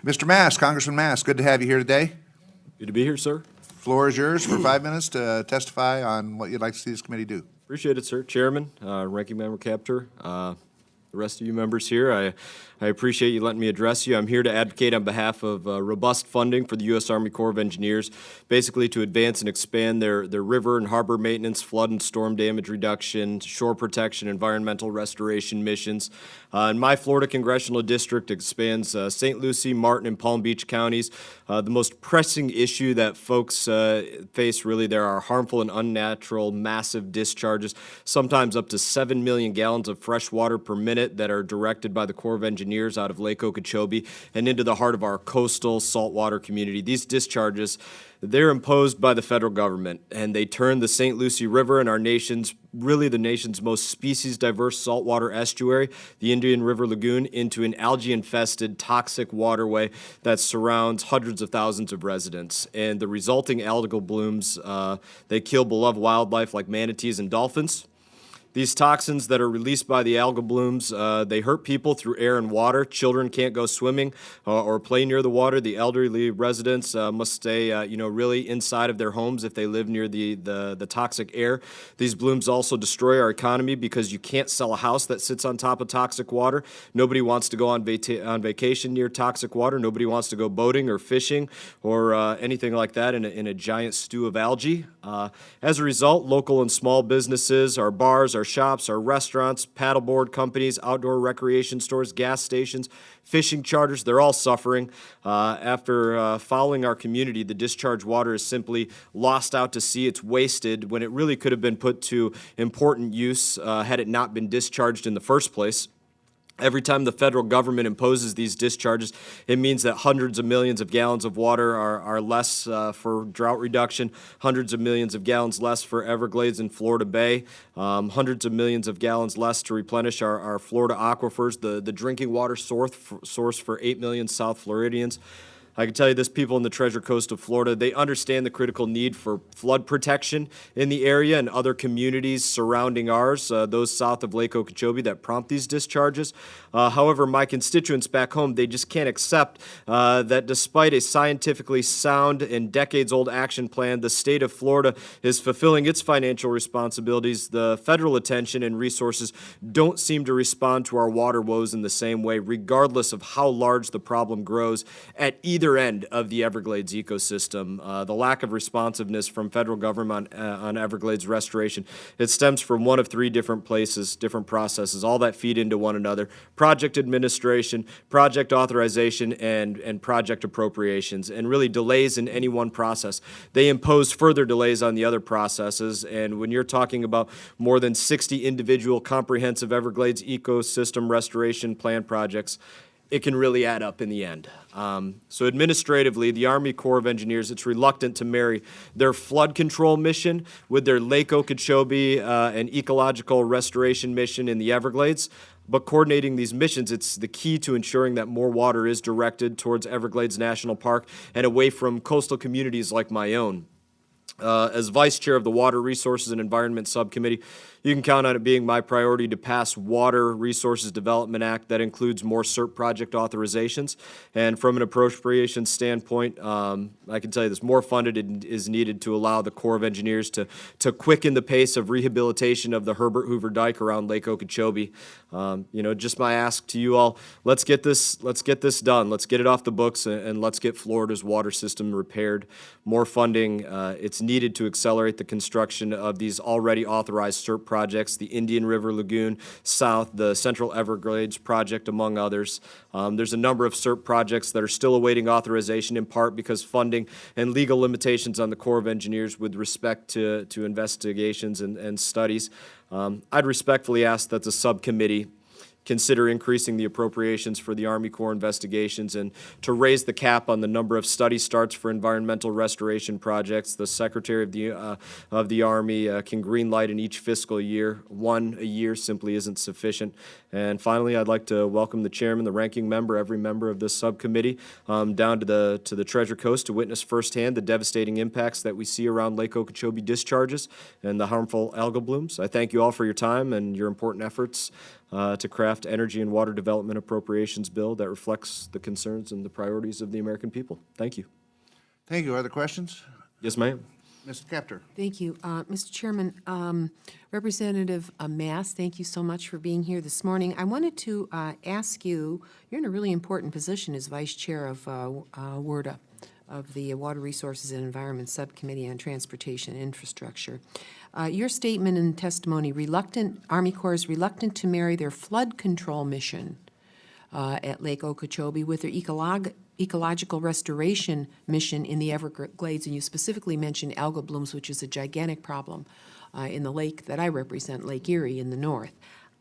Mr. Mast, Congressman Mast, good to have you here today. Good to be here, sir. Floor is yours for 5 minutes to testify on what you'd like to see this committee do. Appreciate it, sir. Chairman, Ranking Member Capter, the rest of you members here, I appreciate you letting me address you. I'm here to advocate on behalf of robust funding for the U.S. Army Corps of Engineers, basically to advance and expand their river and harbor maintenance, flood and storm damage reduction, shore protection, environmental restoration missions. In my Florida congressional district expands St. Lucie, Martin, and Palm Beach counties. The most pressing issue that folks face, really, there are harmful and unnatural massive discharges, sometimes up to 7 million gallons of fresh water per minute that are directed by the Corps of Engineers out of Lake Okeechobee and into the heart of our coastal saltwater community. These discharges, they're imposed by the federal government, and they turn the St. Lucie River and our nation's, really the nation's most species-diverse saltwater estuary, the Indian River Lagoon, into an algae-infested, toxic waterway that surrounds hundreds of thousands of residents. And the resulting algal blooms, they kill beloved wildlife like manatees and dolphins. These toxins that are released by the algal blooms, they hurt people through air and water. Children can't go swimming or play near the water. The elderly residents must stay, really inside of their homes if they live near the toxic air. These blooms also destroy our economy because you can't sell a house that sits on top of toxic water. Nobody wants to go on vacation near toxic water. Nobody wants to go boating or fishing or anything like that in a giant stew of algae. As a result, local and small businesses, our bars, our shops, our restaurants, paddleboard companies, outdoor recreation stores, gas stations, fishing charters, they're all suffering. After fouling our community, the discharged water is simply lost out to sea. It's wasted when it really could have been put to important use had it not been discharged in the first place. Every time the federal government imposes these discharges, it means that hundreds of millions of gallons of water are less for drought reduction, hundreds of millions of gallons less for Everglades and Florida Bay, hundreds of millions of gallons less to replenish our Florida aquifers, the drinking water source for 8 million South Floridians. I can tell you this, people in the Treasure Coast of Florida, they understand the critical need for flood protection in the area and other communities surrounding ours, those south of Lake Okeechobee that prompt these discharges. However, my constituents back home, they just can't accept that despite a scientifically sound and decades-old action plan, the state of Florida is fulfilling its financial responsibilities. The federal attention and resources don't seem to respond to our water woes in the same way, regardless of how large the problem grows at either end of the Everglades ecosystem. The lack of responsiveness from federal government on Everglades restoration, it stems from one of three different places, different processes, all that feed into one another: project administration, project authorization, and project appropriations. And really, delays in any one process, they impose further delays on the other processes. And when you're talking about more than 60 individual comprehensive Everglades ecosystem restoration plan projects, it can really add up in the end. So administratively, the Army Corps of Engineers, it's reluctant to marry their flood control mission with their Lake Okeechobee and ecological restoration mission in the Everglades. But coordinating these missions, it's the key to ensuring that more water is directed towards Everglades National Park and away from coastal communities like my own. As Vice Chair of the Water Resources and Environment Subcommittee, you can count on it being my priority to pass Water Resources Development Act that includes more CERT project authorizations. And from an appropriations standpoint, I can tell you this, more funded is needed to allow the Corps of Engineers to quicken the pace of rehabilitation of the Herbert Hoover Dike around Lake Okeechobee. Just my ask to you all, let's get this done. Let's get it off the books, and let's get Florida's water system repaired. More funding, it's needed to accelerate the construction of these already authorized CERT projects, the Indian River Lagoon South, the Central Everglades project, among others. There's a number of CERT projects that are still awaiting authorization, in part because funding and legal limitations on the Corps of Engineers with respect to investigations and studies. I'd respectfully ask that the subcommittee consider increasing the appropriations for the Army Corps investigations and to raise the cap on the number of study starts for environmental restoration projects. The Secretary of the Army can greenlight in each fiscal year. One a year simply isn't sufficient. And finally, I'd like to welcome the chairman, the ranking member, every member of this subcommittee down to the Treasure Coast to witness firsthand the devastating impacts that we see around Lake Okeechobee discharges and the harmful algal blooms. I thank you all for your time and your important efforts. to craft energy and water development appropriations bill that reflects the concerns and the priorities of the American people. Thank you. Thank you. Other questions? Yes, ma'am. Mr. Kepter. Thank you. Mr. Chairman, Representative Mast, thank you so much for being here this morning. I wanted to ask you, you're in a really important position as Vice Chair of WRDA, of the Water Resources and Environment Subcommittee on Transportation and Infrastructure. Your statement and testimony, Army Corps is reluctant to marry their flood control mission at Lake Okeechobee with their ecological restoration mission in the Everglades, and you specifically mentioned algal blooms, which is a gigantic problem in the lake that I represent, Lake Erie in the north.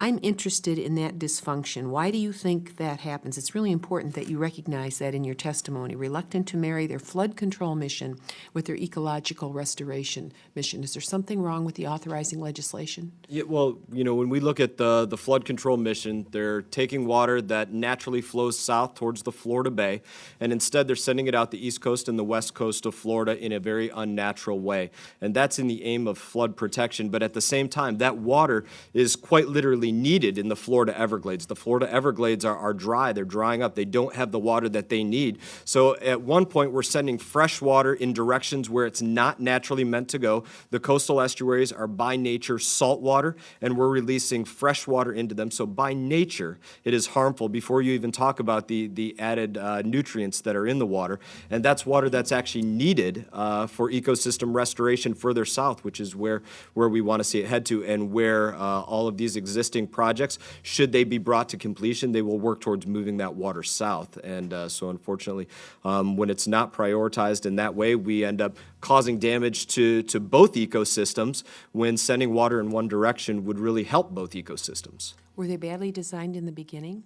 I'm interested in that dysfunction. Why do you think that happens? It's really important that you recognize that in your testimony. Reluctant to marry their flood control mission with their ecological restoration mission. Is there something wrong with the authorizing legislation? Yeah, well, when we look at the flood control mission, they're taking water that naturally flows south towards the Florida Bay, and instead they're sending it out the east coast and the west coast of Florida in a very unnatural way. And that's in the aim of flood protection, but at the same time, that water is quite literally needed in the Florida Everglades. The Florida Everglades are dry. They're drying up. They don't have the water that they need. So at one point, we're sending fresh water in directions where it's not naturally meant to go. The coastal estuaries are by nature salt water, and we're releasing fresh water into them. So by nature, it is harmful before you even talk about the added nutrients that are in the water. And that's water that's actually needed for ecosystem restoration further south, which is where we want to see it head to, and where all of these existing projects, should they be brought to completion, they will work towards moving that water south. And so unfortunately, when it's not prioritized in that way, we end up causing damage to both ecosystems, when sending water in one direction would really help both ecosystems. Were they badly designed in the beginning?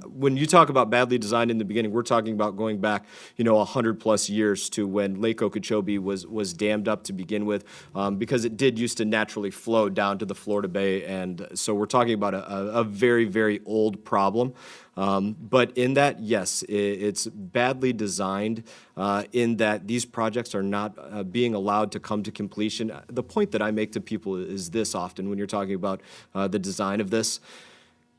When you talk about badly designed in the beginning, we're talking about going back, 100+ years to when Lake Okeechobee was dammed up to begin with, because it did used to naturally flow down to the Florida Bay, and so we're talking about a very, very old problem. But in that, yes, it's badly designed in that these projects are not being allowed to come to completion. The point that I make to people is this often when you're talking about the design of this.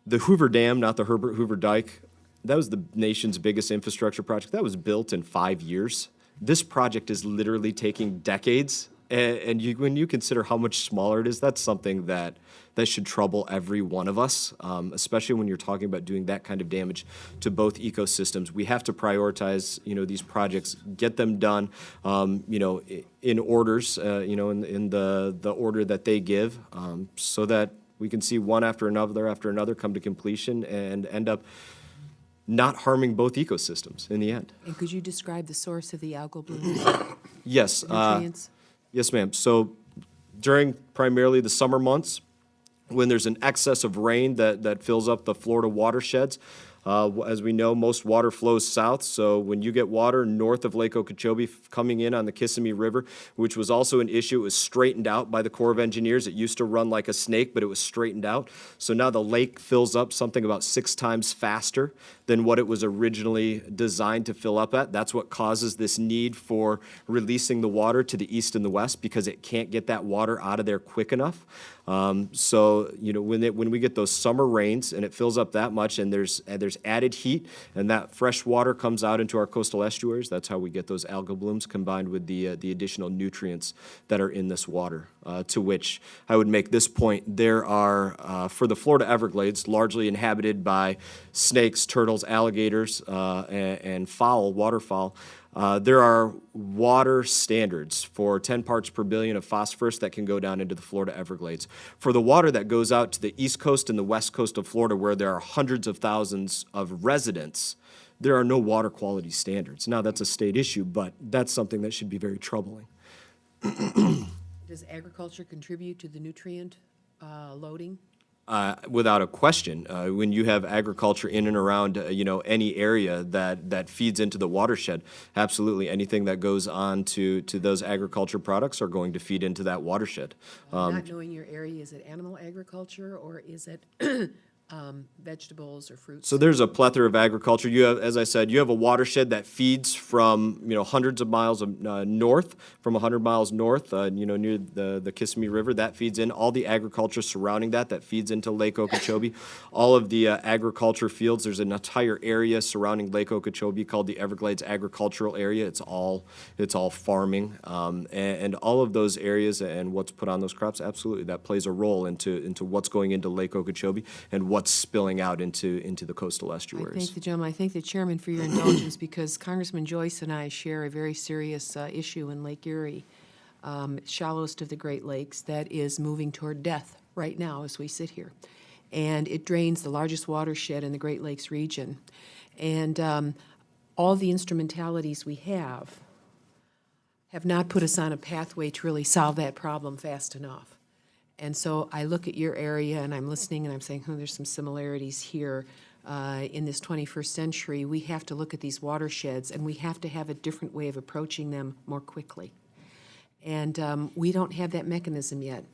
The Hoover Dam, not the Herbert Hoover Dike, that was the nation's biggest infrastructure project. That was built in 5 years. This project is literally taking decades. And when you consider how much smaller it is, that's something that should trouble every one of us, especially when you're talking about doing that kind of damage to both ecosystems. We have to prioritize, these projects, get them done, in orders, in the order that they give, so that we can see one after another come to completion and end up not harming both ecosystems in the end. And could you describe the source of the algal blooms? Yes. Nutrients? Yes, ma'am. So during primarily the summer months, when there's an excess of rain that fills up the Florida watersheds, as we know, most water flows south, so when you get water north of Lake Okeechobee coming in on the Kissimmee River, which was also an issue, it was straightened out by the Corps of Engineers. It used to run like a snake, but it was straightened out. So now the lake fills up something about 6 times faster than what it was originally designed to fill up at. That's what causes this need for releasing the water to the east and the west, because it can't get that water out of there quick enough. So when we get those summer rains and it fills up that much, and there's added heat, and that fresh water comes out into our coastal estuaries, that's how we get those algal blooms combined with the additional nutrients that are in this water. To which I would make this point: there are for the Florida Everglades, largely inhabited by snakes, turtles, alligators, and waterfowl. There are water standards for 10 parts per billion of phosphorus that can go down into the Florida Everglades. For the water that goes out to the east coast and the west coast of Florida, where there are hundreds of thousands of residents, there are no water quality standards. Now, that's a state issue, but that's something that should be very troubling. Does agriculture contribute to the nutrient loading? Without a question, when you have agriculture in and around, any area that feeds into the watershed, absolutely anything that goes on to those agriculture products are going to feed into that watershed. Not knowing your area, is it animal agriculture or is it vegetables or fruits? So there's a plethora of agriculture. You have, as I said, you have a watershed that feeds from, hundreds of miles of, north, from 100 miles north, near the Kissimmee River. That feeds in all the agriculture surrounding that feeds into Lake Okeechobee. All of the agriculture fields, there's an entire area surrounding Lake Okeechobee called the Everglades Agricultural Area. It's all farming, and all of those areas and what's put on those crops, absolutely, that plays a role into what's going into Lake Okeechobee and what's spilling out into the coastal I estuaries. thank the gentleman. I thank the chairman for your indulgence because Congressman Joyce and I share a very serious issue in Lake Erie, shallowest of the Great Lakes, that is moving toward death right now as we sit here. And it drains the largest watershed in the Great Lakes region. And all the instrumentalities we have not put us on a pathway to really solve that problem fast enough. And so I look at your area and I'm listening and I'm saying, there's some similarities here. In this 21st century, we have to look at these watersheds and we have to have a different way of approaching them more quickly. And we don't have that mechanism yet.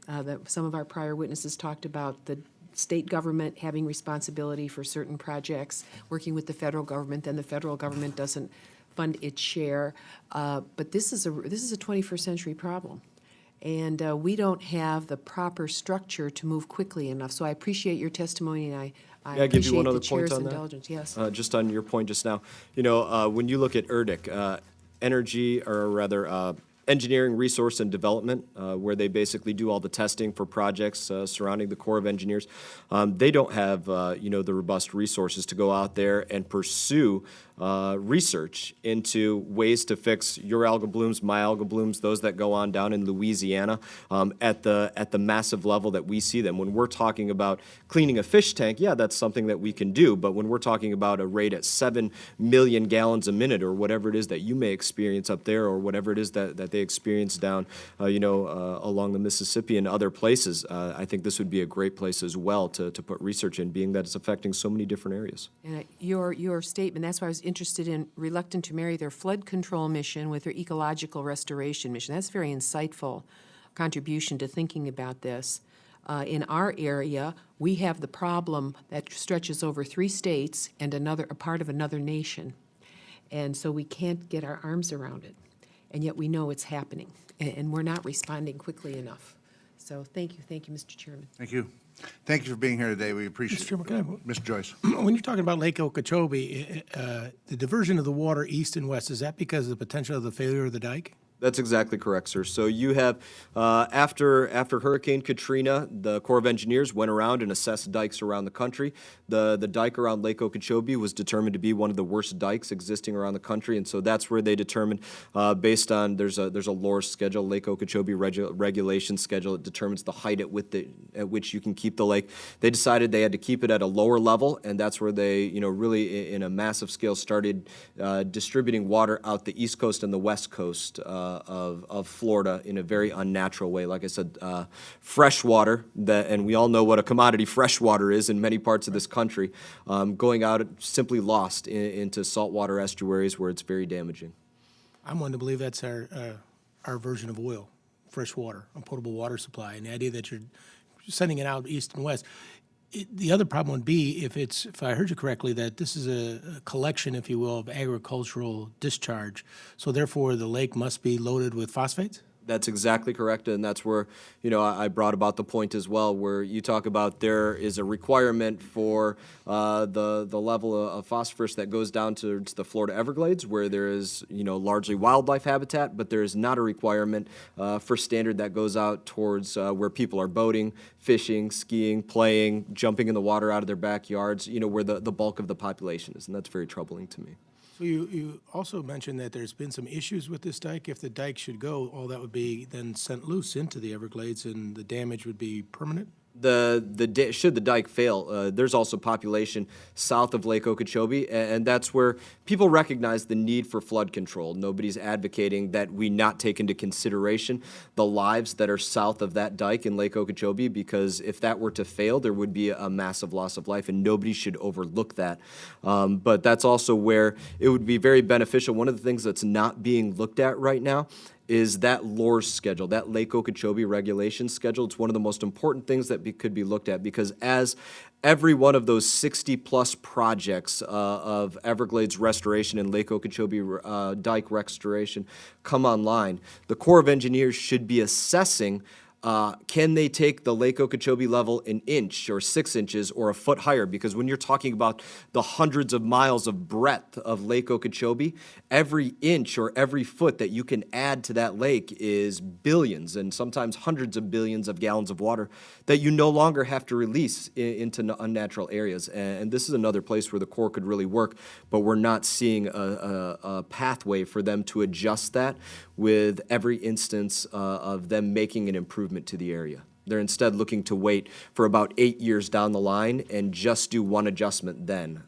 Some of our prior witnesses talked about the state government having responsibility for certain projects, working with the federal government, then the federal government doesn't fund its share. But this is a 21st century problem. And we don't have the proper structure to move quickly enough. So I appreciate your testimony, and I May I give you one appreciate other the point chair's on that? indulgence. Yes. Just on your point just now, when you look at ERDC, energy, or rather, engineering, resource, and development, where they basically do all the testing for projects surrounding the Corps of Engineers, they don't have, the robust resources to go out there and pursue research into ways to fix your algal blooms, my algal blooms, those that go on down in Louisiana, at the massive level that we see them. When we're talking about cleaning a fish tank, yeah, that's something that we can do, but when we're talking about a rate at 7 million gallons a minute or whatever it is that you may experience up there or whatever it is that they experience down, along the Mississippi and other places, I think this would be a great place as well to put research in, being that it's affecting so many different areas. And your statement, that's why I was interested in, reluctant to marry their flood control mission with their ecological restoration mission. That's a very insightful contribution to thinking about this. In our area, we have the problem that stretches over 3 states and a part of another nation. And so we can't get our arms around it. And yet we know it's happening, and we're not responding quickly enough. So thank you, Mr. Chairman. Thank you. Thank you for being here today. We appreciate Mr. Chairman, can I- Mr. Joyce. When you're talking about Lake Okeechobee, the diversion of the water east and west, is that because of the potential of the failure of the dike? That's exactly correct, sir. So you have, after Hurricane Katrina, the Corps of Engineers went around and assessed dikes around the country. The dike around Lake Okeechobee was determined to be one of the worst dikes existing around the country, and so that's where they determined, based on, there's a LOR schedule, Lake Okeechobee regulation schedule. It determines the height at which you can keep the lake. They decided they had to keep it at a lower level, and that's where they, really in a massive scale started distributing water out the east coast and the west coast of Florida in a very unnatural way. Like I said, fresh water, and we all know what a commodity fresh water is in many parts of this country, going out simply lost into saltwater estuaries where it's very damaging. I'm one to believe that's our version of oil, fresh water, a potable water supply, and the idea that you're sending it out east and west. The other problem would be if I heard you correctly, that this is a collection, if you will, of agricultural discharge. So therefore, the lake must be loaded with phosphates? That's exactly correct, and that's where, I brought about the point as well, where you talk about there is a requirement for the level of phosphorus that goes down to the Florida Everglades, where there is, largely wildlife habitat, but there is not a requirement for standard that goes out towards where people are boating, fishing, skiing, playing, jumping in the water out of their backyards, where the bulk of the population is, and that's very troubling to me. So you also mentioned that there's been some issues with this dike. If the dike should go, all that would be then sent loose into the Everglades, and the damage would be permanent? Should the dike fail, there's also population south of Lake Okeechobee, and that's where people recognize the need for flood control. Nobody's advocating that we not take into consideration the lives that are south of that dike in Lake Okeechobee, because if that were to fail, there would be a massive loss of life, and nobody should overlook that. But that's also where it would be very beneficial. One of the things that's not being looked at right now is that LORS schedule, that Lake Okeechobee regulation schedule. It's one of the most important things that could be looked at, because as every one of those 60-plus projects of Everglades restoration and Lake Okeechobee dike restoration come online, the Corps of Engineers should be assessing, can they take the Lake Okeechobee level an inch or 6 inches or a foot higher? Because when you're talking about the hundreds of miles of breadth of Lake Okeechobee, every inch or every foot that you can add to that lake is billions and sometimes hundreds of billions of gallons of water that you no longer have to release into unnatural areas. And this is another place where the Corps could really work, but we're not seeing a pathway for them to adjust that with every instance of them making an improvement to the area. They're instead looking to wait for about 8 years down the line and just do one adjustment then.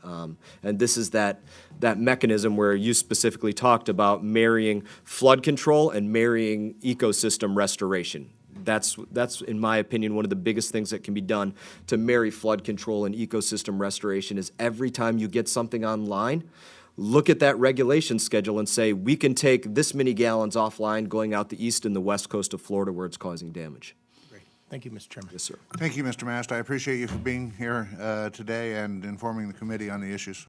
And this is that mechanism where you specifically talked about marrying flood control and marrying ecosystem restoration. That's, in my opinion, one of the biggest things that can be done to marry flood control and ecosystem restoration is every time you get something online, look at that regulation schedule and say, we can take this many gallons offline going out the east and the west coast of Florida where it's causing damage. Great. Thank you, Mr. Chairman. Yes, sir. Thank you, Mr. Mast. I appreciate you for being here today and informing the committee on the issues.